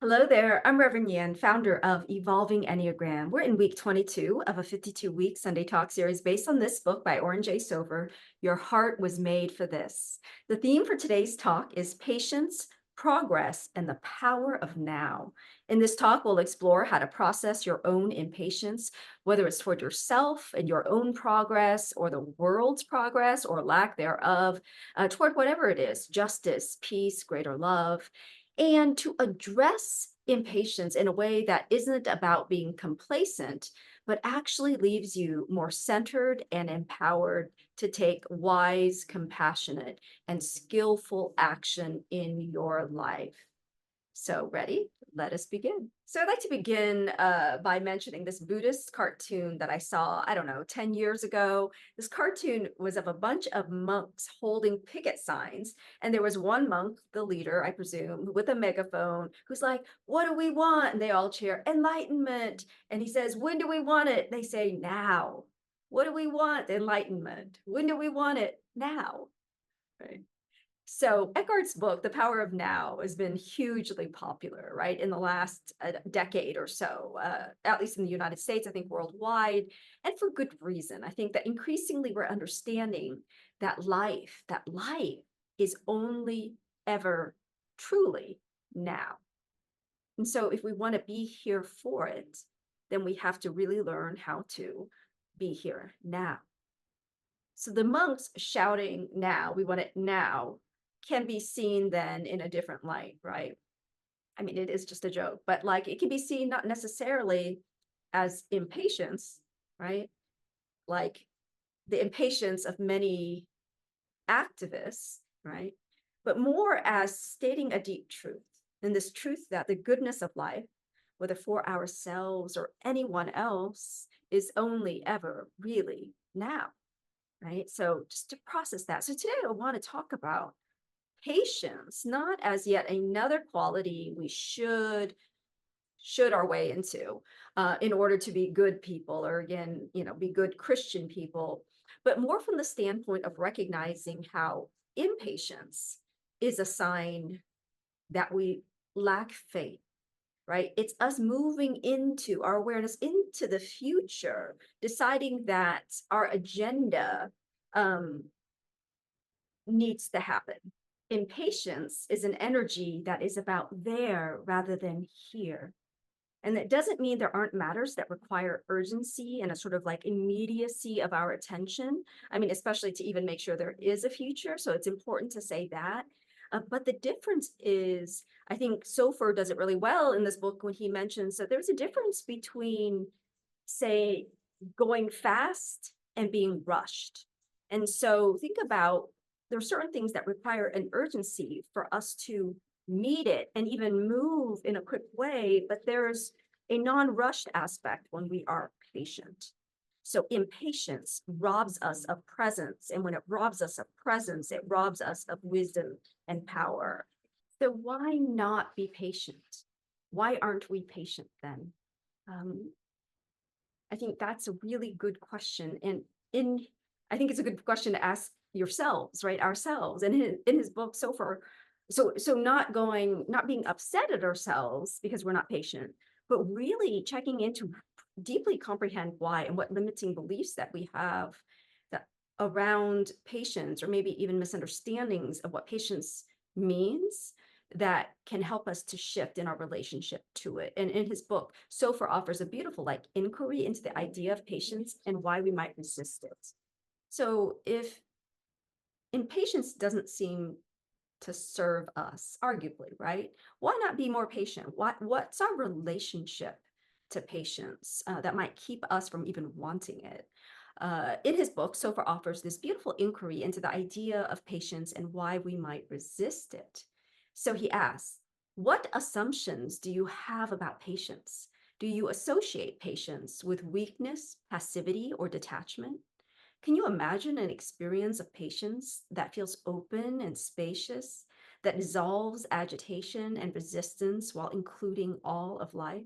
Hello there. I'm Reverend Nhien, founder of Evolving Enneagram. We're in week 22 of a 52-week Sunday talk series based on this book by Oren Sofer, Your Heart Was Made for This. The theme for today's talk is patience, progress, and the power of now. In this talk, we'll explore how to process your own impatience, whether it's toward yourself and your own progress, or the world's progress or lack thereof, toward whatever it is, justice, peace, greater love, and to address impatience in a way that isn't about being complacent, but actually leaves you more centered and empowered to take wise, compassionate, and skillful action in your life. So ready? Let us begin. So I'd like to begin by mentioning this Buddhist cartoon that I saw, I don't know, 10 years ago. This cartoon was of a bunch of monks holding picket signs. And there was one monk, the leader, I presume, with a megaphone, who's like, what do we want? And they all cheer, enlightenment. And he says, when do we want it? They say, now. What do we want? Enlightenment. When do we want it? Now. Right. So Eckhart's book, The Power of Now, has been hugely popular, right, in the last decade or so, at least in the United States, I think worldwide, and for good reason. I think that increasingly we're understanding that life is only ever truly now. And so if we want to be here for it, then we have to really learn how to be here now. So the monks shouting now, we want it now, can be seen then in a different light, right? I mean, it is just a joke, but like it can be seen not necessarily as impatience, right? Like the impatience of many activists, right? But more as stating a deep truth. And this truth that the goodness of life, whether for ourselves or anyone else, is only ever really now, right? So just to process that. So today I want to talk about patience, not as yet another quality we should our way into in order to be good people, or again, be good Christian people, but more from the standpoint of recognizing how impatience is a sign that we lack faith, right? It's us moving into our awareness into the future, deciding that our agenda um, needs to happen. Impatience is an energy that is about there rather than here. And that doesn't mean there aren't matters that require urgency and a sort of like immediacy of our attention. I mean, especially to even make sure there is a future. So it's important to say that. But the difference is, I think Sofer does it really well in this book when he mentions that there's a difference between, say, going fast and being rushed. And so think about, there are certain things that require an urgency for us to meet it and even move in a quick way, but there's a non-rushed aspect when we are patient. So impatience robs us of presence, and when it robs us of presence, it robs us of wisdom and power. So why not be patient? Why aren't we patient then? I think that's a really good question. And I think it's a good question to ask yourselves, right? Ourselves. And in his book, so not being upset at ourselves because we're not patient, but really checking in to deeply comprehend why and what limiting beliefs that we have that around patience, or maybe even misunderstandings of what patience means, that can help us to shift in our relationship to it. And in his book, Sofer offers a beautiful like inquiry into the idea of patience and why we might resist it. So if impatience doesn't seem to serve us, arguably, right? Why not be more patient? What's our relationship to patience that might keep us from even wanting it? In his book, Sofer offers this beautiful inquiry into the idea of patience and why we might resist it. So he asks, what assumptions do you have about patience? Do you associate patience with weakness, passivity, or detachment? Can you imagine an experience of patience that feels open and spacious, that dissolves agitation and resistance while including all of life?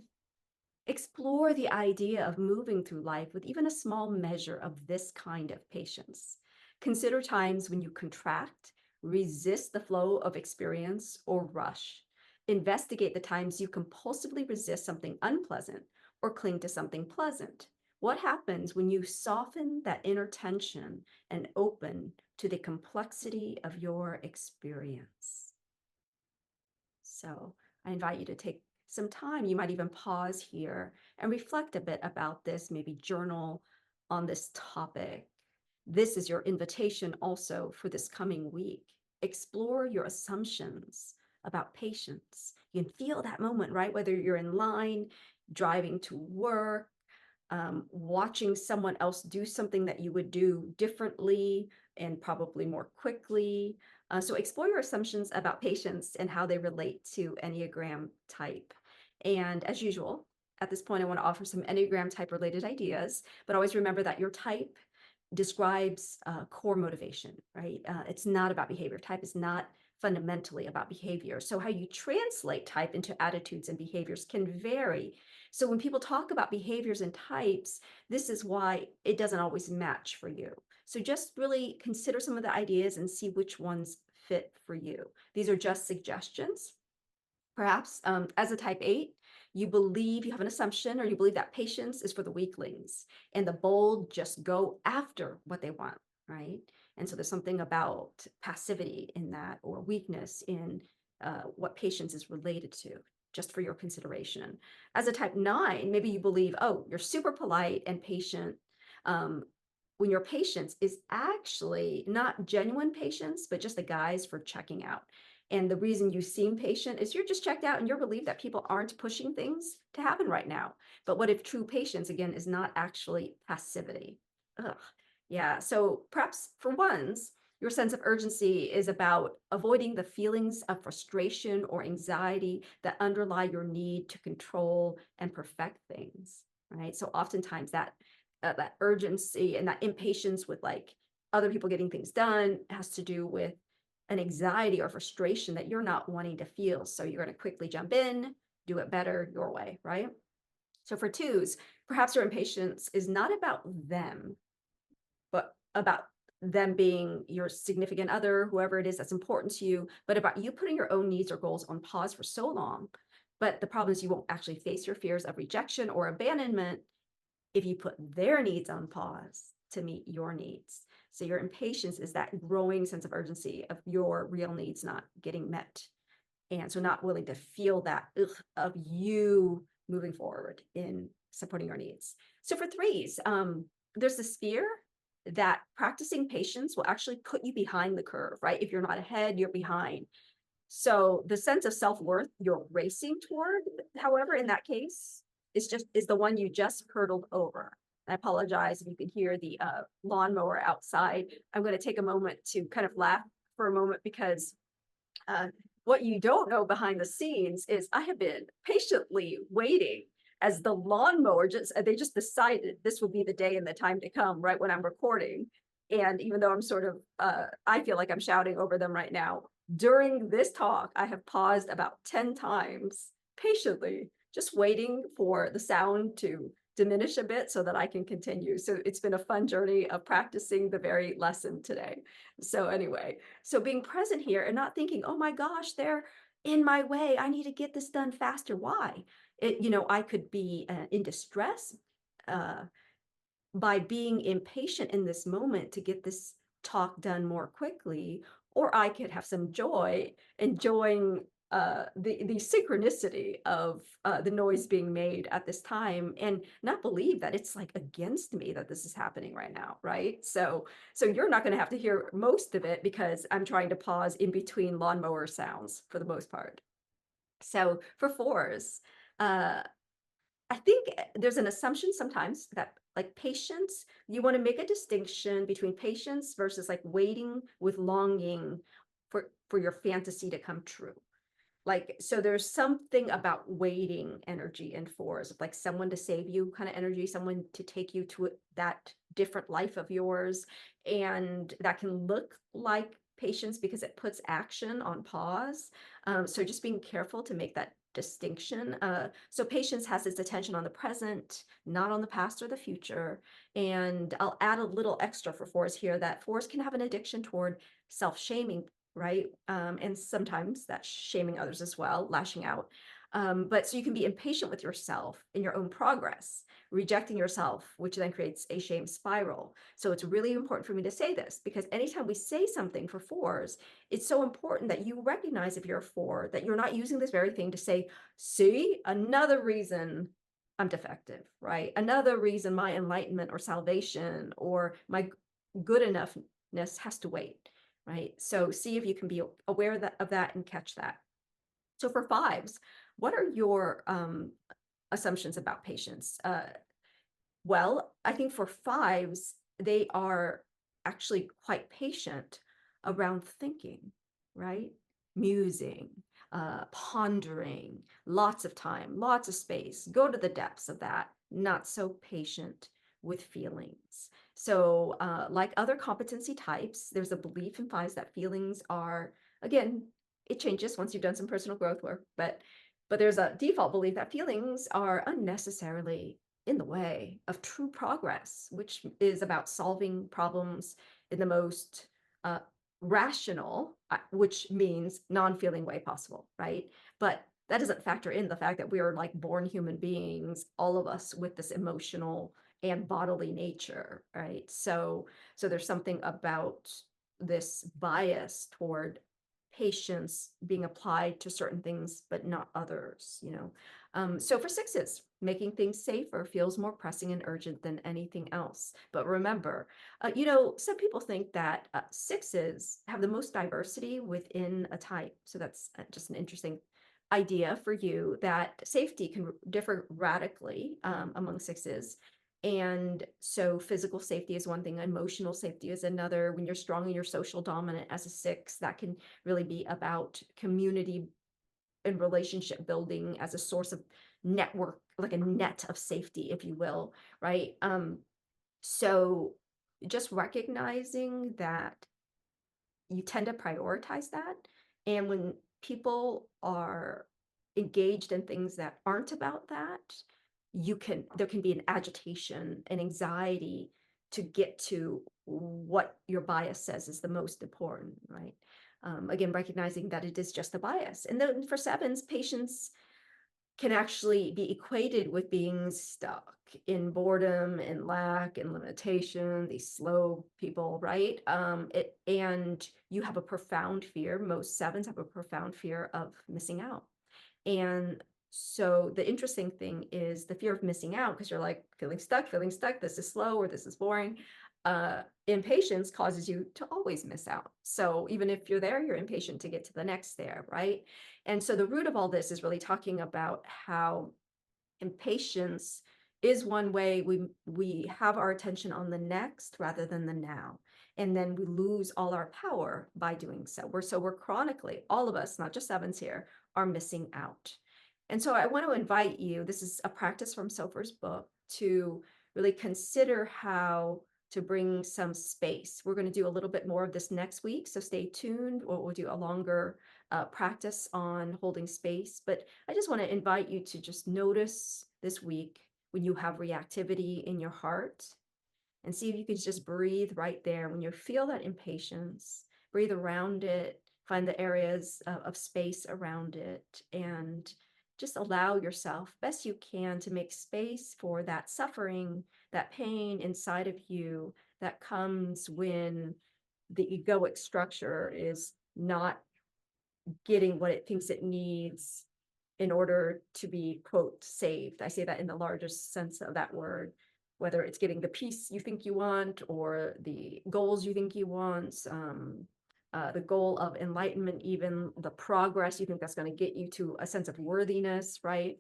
Explore the idea of moving through life with even a small measure of this kind of patience. Consider times when you contract, resist the flow of experience, or rush. investigate the times you compulsively resist something unpleasant or cling to something pleasant. What happens when you soften that inner tension and open to the complexity of your experience? So I invite you to take some time. You might even pause here and reflect a bit about this, maybe journal on this topic. This is your invitation also for this coming week. Explore your assumptions about patience. You can feel that moment, right? Whether you're in line, driving to work, watching someone else do something that you would do differently and probably more quickly. So explore your assumptions about patients and how they relate to Enneagram type. And as usual, at this point, I want to offer some Enneagram type related ideas, but always remember that your type describes core motivation, right? It's not about behavior. Type is not fundamentally about behavior. So how you translate type into attitudes and behaviors can vary. So when people talk about behaviors and types, this is why it doesn't always match for you. So just really consider some of the ideas and see which ones fit for you. These are just suggestions. Perhaps as a type 8, you have an assumption, or you believe that patience is for the weaklings and the bold just go after what they want, right? And so there's something about passivity in that, or weakness in what patience is related to, just for your consideration. As a type 9, maybe you believe, oh, you're super polite and patient, when your patience is actually not genuine patience, but just a guise for checking out. And the reason you seem patient is you're just checked out and you're relieved that people aren't pushing things to happen right now. But what if true patience, again, is not actually passivity? Ugh. Yeah. So perhaps for ones, your sense of urgency is about avoiding the feelings of frustration or anxiety that underlie your need to control and perfect things, right? So oftentimes that urgency and that impatience with like other people getting things done has to do with an anxiety or frustration that you're not wanting to feel. So you're going to quickly jump in, do it better your way, right? So for 2s, perhaps your impatience is not about them, but about them being your significant other, whoever it is that's important to you, but about you putting your own needs or goals on pause for so long. But the problem is you won't actually face your fears of rejection or abandonment if you put their needs on pause to meet your needs. So your impatience is that growing sense of urgency of your real needs not getting met. And so not willing to feel that of you moving forward in supporting your needs. So for 3s, there's this fear that practicing patience will actually put you behind the curve, right? If you're not ahead, you're behind. So the sense of self-worth you're racing toward, however, in that case, is the one you just hurdled over. I apologize if you can hear the lawnmower outside. I'm going to take a moment to kind of laugh for a moment because what you don't know behind the scenes is I have been patiently waiting as the lawnmower they just decided this would be the day and the time to come right when I'm recording. And even though I'm sort of, I feel like I'm shouting over them right now, during this talk, I have paused about 10 times patiently, just waiting for the sound to diminish a bit so that I can continue. So it's been a fun journey of practicing the very lesson today. So anyway, so being present here and not thinking, oh my gosh, they're in my way. I need to get this done faster. Why? I could be in distress by being impatient in this moment to get this talk done more quickly, or I could have some joy enjoying the synchronicity of the noise being made at this time and not believe that it's like against me that this is happening right now, right? So you're not going to have to hear most of it because I'm trying to pause in between lawnmower sounds for the most part. So for 4s, I think there's an assumption sometimes that like patience, you want to make a distinction between patience versus like waiting with longing for your fantasy to come true. Like, so there's something about waiting energy in 4s, like someone to save you kind of energy, someone to take you to that different life of yours. And that can look like patience because it puts action on pause. So just being careful to make that distinction. So patience has its attention on the present, not on the past or the future. And I'll add a little extra for 4s here that 4s can have an addiction toward self-shaming right? And sometimes that's shaming others as well, lashing out. But so you can be impatient with yourself in your own progress, rejecting yourself, which then creates a shame spiral. So it's really important for me to say this, because anytime we say something for fours, it's so important that you recognize if you're a four, that you're not using this very thing to say, see, another reason I'm defective, right? Another reason my enlightenment or salvation or my good enoughness has to wait, right? So see if you can be aware of that and catch that. So for fives, what are your assumptions about patience? Well, I think for fives, they are actually quite patient around thinking, right? Musing, pondering, lots of time, lots of space, go to the depths of that, not so patient with feelings. So like other competency types, there's a belief in fives that feelings are, again, it changes once you've done some personal growth work, but there's a default belief that feelings are unnecessarily in the way of true progress, which is about solving problems in the most rational, which means non-feeling way possible, right? But that doesn't factor in the fact that we are like born human beings, all of us with this emotional and bodily nature, right? So there's something about this bias toward patience being applied to certain things, but not others, you know? So for sixes, making things safer feels more pressing and urgent than anything else. But remember, you know, some people think that sixes have the most diversity within a type. So that's just an interesting idea for you, that safety can differ radically among sixes. And so physical safety is one thing, emotional safety is another. When you're strong and you're social dominant as a six, that can really be about community and relationship building as a source of network, like a net of safety, if you will, right? So just recognizing that you tend to prioritize that. And when people are engaged in things that aren't about that, there can be an agitation and anxiety to get to what your bias says is the most important, right? Again, recognizing that it is just a bias. And then for sevens, patience can actually be equated with being stuck in boredom and lack and limitation, these slow people, right? And you have a profound fear, most sevens have a profound fear of missing out. And so the interesting thing is the fear of missing out, because you're like feeling stuck, this is slow or this is boring. Impatience causes you to always miss out. So even if you're there, you're impatient to get to the next there, right? And so the root of all this is really talking about how impatience is one way we have our attention on the next rather than the now. And then we lose all our power by doing so. We're chronically, all of us, not just sevens here, are missing out. And so I want to invite you, this is a practice from Sofer's book, to really consider how to bring some space. We're going to do a little bit more of this next week, so stay tuned. We'll do a longer practice on holding space. But I just want to invite you to just notice this week when you have reactivity in your heart, and see if you can just breathe right there. When you feel that impatience, breathe around it, find the areas of space around it, and just allow yourself best you can to make space for that suffering, that pain inside of you that comes when the egoic structure is not getting what it thinks it needs in order to be, quote, saved. I say that in the largest sense of that word, whether it's getting the peace you think you want or the goals you think you want, the goal of enlightenment, even the progress you think that's going to get you to a sense of worthiness, right?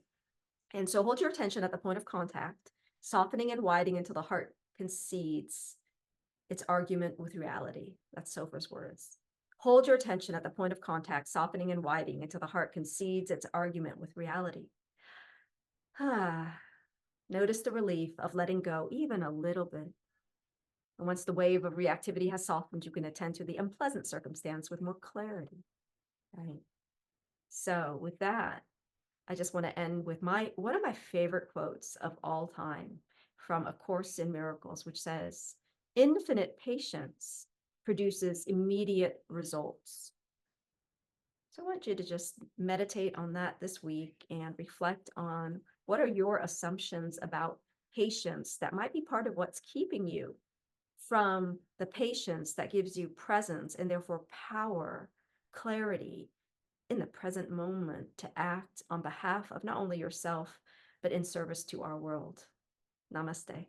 And so hold your attention at the point of contact, softening and widening until the heart concedes its argument with reality. That's Sofer's words. Hold your attention at the point of contact, softening and widening until the heart concedes its argument with reality. Notice the relief of letting go even a little bit. And once the wave of reactivity has softened, you can attend to the unpleasant circumstance with more clarity. Right. So with that, I just want to end with one of my favorite quotes of all time from A Course in Miracles, which says, "Infinite patience produces immediate results. So I want you to just meditate on that this week and reflect on what are your assumptions about patience that might be part of what's keeping you from the patience that gives you presence and therefore power, clarity in the present moment to act on behalf of not only yourself, but in service to our world. Namaste.